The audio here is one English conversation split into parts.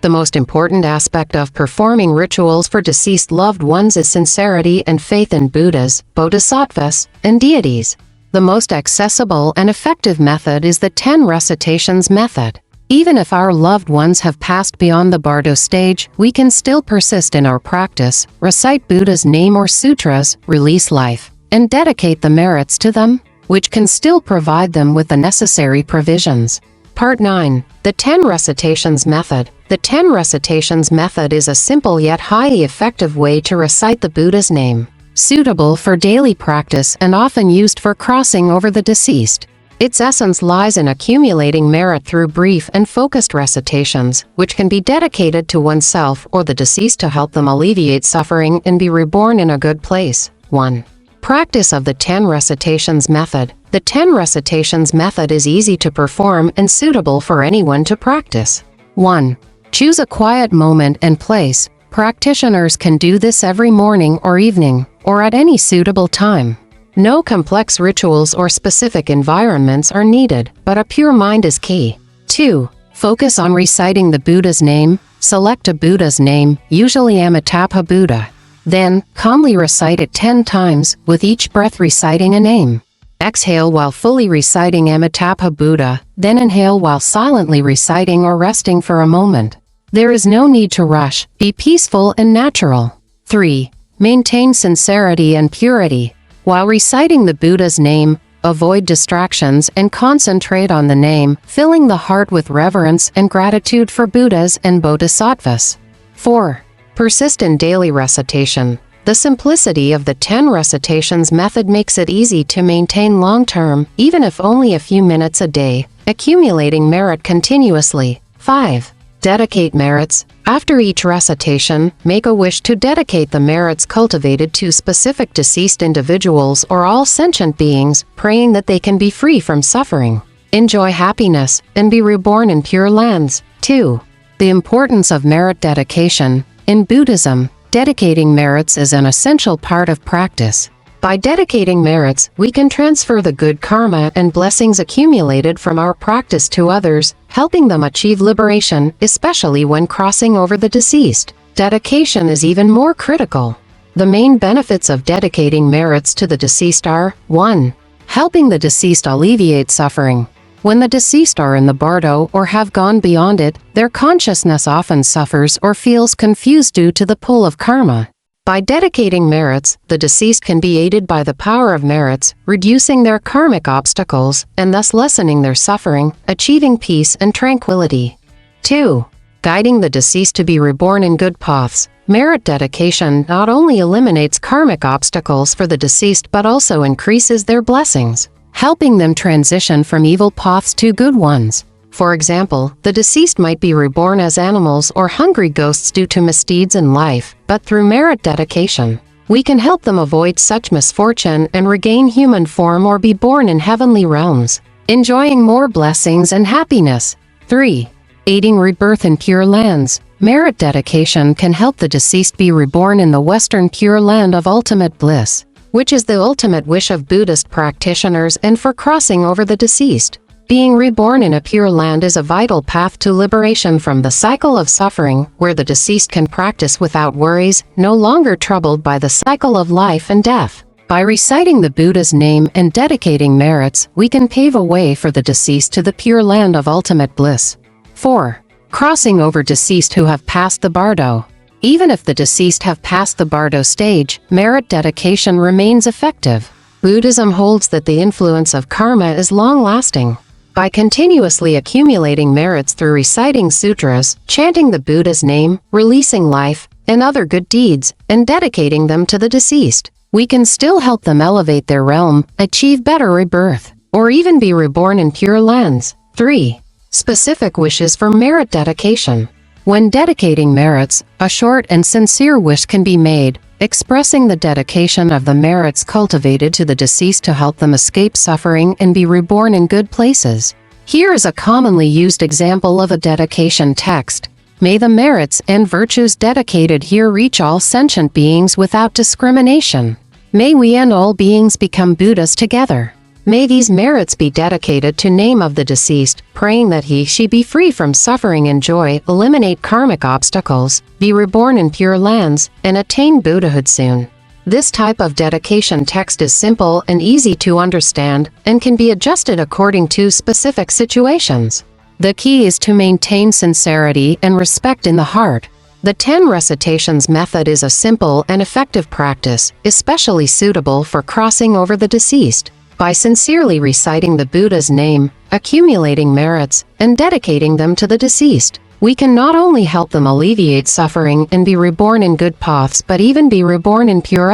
The most important aspect of performing rituals for deceased loved ones is sincerity and faith in Buddhas, Bodhisattvas, and deities. The most accessible and effective method is the 10 Recitations Method. Even if our loved ones have passed beyond the bardo stage, we can still persist in our practice, recite Buddha's name or sutras, release life, and dedicate the merits to them, which can still provide them with the necessary provisions. Part 9. The 10 Recitations Method. The 10 Recitations Method is a simple yet highly effective way to recite the Buddha's name, suitable for daily practice and often used for crossing over the deceased. Its essence lies in accumulating merit through brief and focused recitations, which can be dedicated to oneself or the deceased to help them alleviate suffering and be reborn in a good place. 1. Practice of the 10 Recitations Method. The 10 Recitations Method is easy to perform and suitable for anyone to practice. 1. Choose a quiet moment and place. Practitioners can do this every morning or evening, or at any suitable time. No complex rituals or specific environments are needed, but a pure mind is key. 2. Focus on reciting the Buddha's name. Select a Buddha's name, usually Amitabha Buddha. Then, calmly recite it 10 times, with each breath reciting a name. Exhale while fully reciting Amitabha Buddha, then inhale while silently reciting or resting for a moment. There is no need to rush, be peaceful and natural. 3. Maintain sincerity and purity. While reciting the Buddha's name, avoid distractions and concentrate on the name, filling the heart with reverence and gratitude for Buddhas and Bodhisattvas. 4. Persist in daily recitation. The simplicity of the 10 Recitations Method makes it easy to maintain long-term, even if only a few minutes a day, accumulating merit continuously. 5. Dedicate merits. After each recitation, make a wish to dedicate the merits cultivated to specific deceased individuals or all sentient beings, praying that they can be free from suffering, enjoy happiness, and be reborn in pure lands. 2. The importance of merit dedication. In Buddhism, dedicating merits is an essential part of practice. By dedicating merits, we can transfer the good karma and blessings accumulated from our practice to others, helping them achieve liberation, especially when crossing over the deceased. Dedication is even more critical. The main benefits of dedicating merits to the deceased are: 1. Helping the deceased alleviate suffering. When the deceased are in the bardo or have gone beyond it, their consciousness often suffers or feels confused due to the pull of karma. By dedicating merits, the deceased can be aided by the power of merits, reducing their karmic obstacles, and thus lessening their suffering, achieving peace and tranquility. 2. Guiding the deceased to be reborn in good paths. Merit dedication not only eliminates karmic obstacles for the deceased but also increases their blessings, helping them transition from evil paths to good ones. For example, the deceased might be reborn as animals or hungry ghosts due to misdeeds in life, but through merit dedication, we can help them avoid such misfortune and regain human form or be born in heavenly realms, enjoying more blessings and happiness. 3. Aiding rebirth in pure lands. Merit dedication can help the deceased be reborn in the Western Pure Land of ultimate bliss, which is the ultimate wish of Buddhist practitioners and for crossing over the deceased. Being reborn in a pure land is a vital path to liberation from the cycle of suffering, where the deceased can practice without worries, no longer troubled by the cycle of life and death. By reciting the Buddha's name and dedicating merits, we can pave a way for the deceased to the pure land of ultimate bliss. 4. Crossing over deceased who have passed the bardo. Even if the deceased have passed the bardo stage, merit dedication remains effective. Buddhism holds that the influence of karma is long-lasting. By continuously accumulating merits through reciting sutras, chanting the Buddha's name, releasing life, and other good deeds, and dedicating them to the deceased, we can still help them elevate their realm, achieve better rebirth, or even be reborn in pure lands. 3. Specific wishes for merit dedication. When dedicating merits, a short and sincere wish can be made, expressing the dedication of the merits cultivated to the deceased to help them escape suffering and be reborn in good places. Here is a commonly used example of a dedication text. May the merits and virtues dedicated here reach all sentient beings without discrimination. May we and all beings become Buddhas together. May these merits be dedicated to name of the deceased, praying that he/she be free from suffering and joy, eliminate karmic obstacles, be reborn in pure lands, and attain Buddhahood soon. This type of dedication text is simple and easy to understand, and can be adjusted according to specific situations. The key is to maintain sincerity and respect in the heart. The 10 Recitations Method is a simple and effective practice, especially suitable for crossing over the deceased. By sincerely reciting the Buddha's name, accumulating merits, and dedicating them to the deceased, we can not only help them alleviate suffering and be reborn in good paths but even be reborn in pure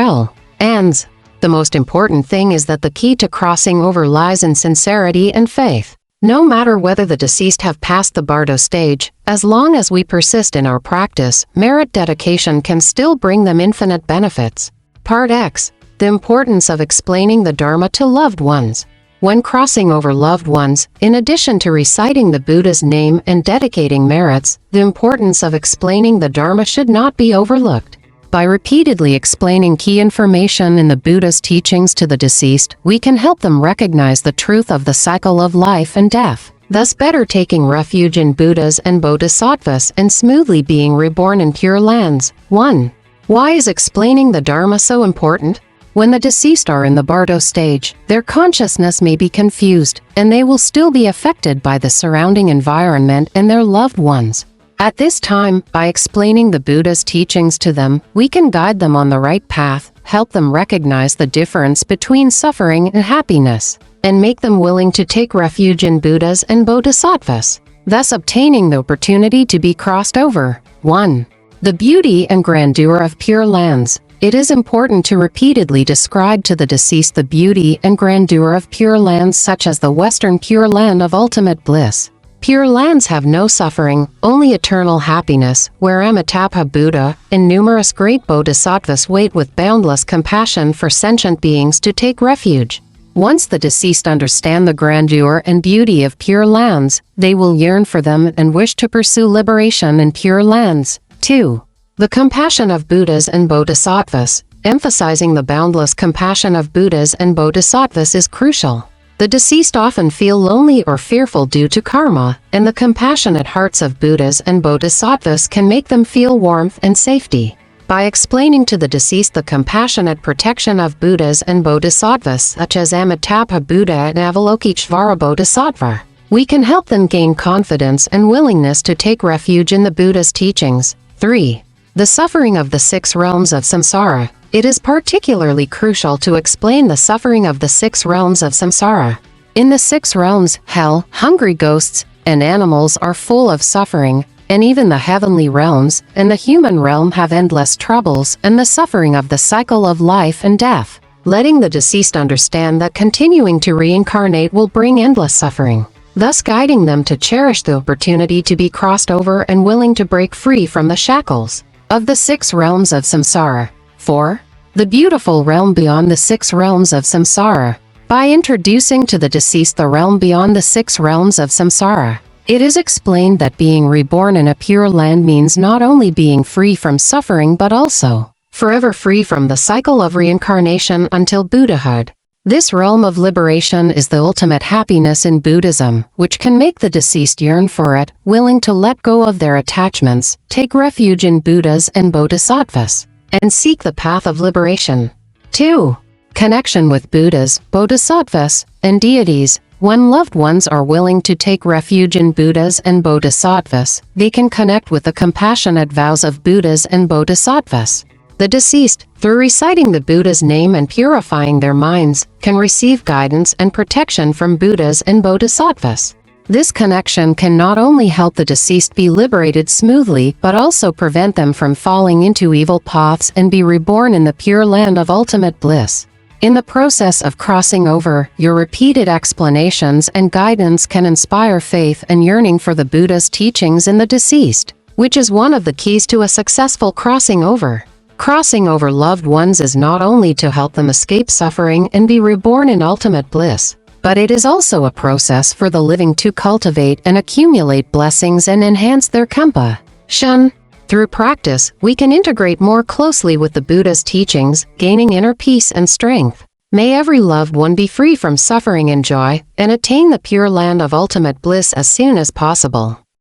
lands. The most important thing is that the key to crossing over lies in sincerity and faith. No matter whether the deceased have passed the bardo stage, as long as we persist in our practice, merit dedication can still bring them infinite benefits. Part X. The importance of explaining the Dharma to loved ones. When crossing over loved ones, in addition to reciting the Buddha's name and dedicating merits, the importance of explaining the Dharma should not be overlooked. By repeatedly explaining key information in the Buddha's teachings to the deceased, we can help them recognize the truth of the cycle of life and death, thus better taking refuge in Buddhas and Bodhisattvas and smoothly being reborn in pure lands. 1. Why is explaining the Dharma so important? When the deceased are in the bardo stage, their consciousness may be confused, and they will still be affected by the surrounding environment and their loved ones. At this time, by explaining the Buddha's teachings to them, we can guide them on the right path, help them recognize the difference between suffering and happiness, and make them willing to take refuge in Buddhas and Bodhisattvas, thus obtaining the opportunity to be crossed over. 1. The beauty and grandeur of pure lands. It is important to repeatedly describe to the deceased the beauty and grandeur of pure lands such as the Western Pure Land of ultimate bliss. Pure lands have no suffering, only eternal happiness, where Amitabha Buddha and numerous great bodhisattvas wait with boundless compassion for sentient beings to take refuge. Once the deceased understand the grandeur and beauty of pure lands, they will yearn for them and wish to pursue liberation in pure lands. 2. The compassion of Buddhas and Bodhisattvas. Emphasizing the boundless compassion of Buddhas and Bodhisattvas is crucial. The deceased often feel lonely or fearful due to karma, and the compassionate hearts of Buddhas and Bodhisattvas can make them feel warmth and safety. By explaining to the deceased the compassionate protection of Buddhas and Bodhisattvas such as Amitabha Buddha and Avalokiteshvara Bodhisattva, we can help them gain confidence and willingness to take refuge in the Buddha's teachings. 3. The suffering of the 6 realms of samsara. It is particularly crucial to explain the suffering of the 6 realms of samsara. In the 6 realms, hell, hungry ghosts, and animals are full of suffering, and even the heavenly realms and the human realm have endless troubles and the suffering of the cycle of life and death. Letting the deceased understand that continuing to reincarnate will bring endless suffering, thus guiding them to cherish the opportunity to be crossed over and willing to break free from the shackles of the 6 realms of samsara. 4. The beautiful realm beyond the 6 realms of samsara. By introducing to the deceased the realm beyond the 6 realms of samsara, it is explained that being reborn in a pure land means not only being free from suffering but also forever free from the cycle of reincarnation until Buddhahood. This realm of liberation is the ultimate happiness in Buddhism, which can make the deceased yearn for it, willing to let go of their attachments, take refuge in Buddhas and Bodhisattvas, and seek the path of liberation. 2. Connection with Buddhas, Bodhisattvas, and deities. When loved ones are willing to take refuge in Buddhas and Bodhisattvas, they can connect with the compassionate vows of Buddhas and Bodhisattvas. The deceased, through reciting the Buddha's name and purifying their minds, can receive guidance and protection from Buddhas and Bodhisattvas. This connection can not only help the deceased be liberated smoothly but also prevent them from falling into evil paths and be reborn in the pure land of ultimate bliss. In the process of crossing over, your repeated explanations and guidance can inspire faith and yearning for the Buddha's teachings in the deceased, which is one of the keys to a successful crossing over. Crossing over loved ones is not only to help them escape suffering and be reborn in ultimate bliss, but it is also a process for the living to cultivate and accumulate blessings and enhance their compassion. Through practice, we can integrate more closely with the Buddha's teachings, gaining inner peace and strength. May every loved one be free from suffering and joy, and attain the pure land of ultimate bliss as soon as possible.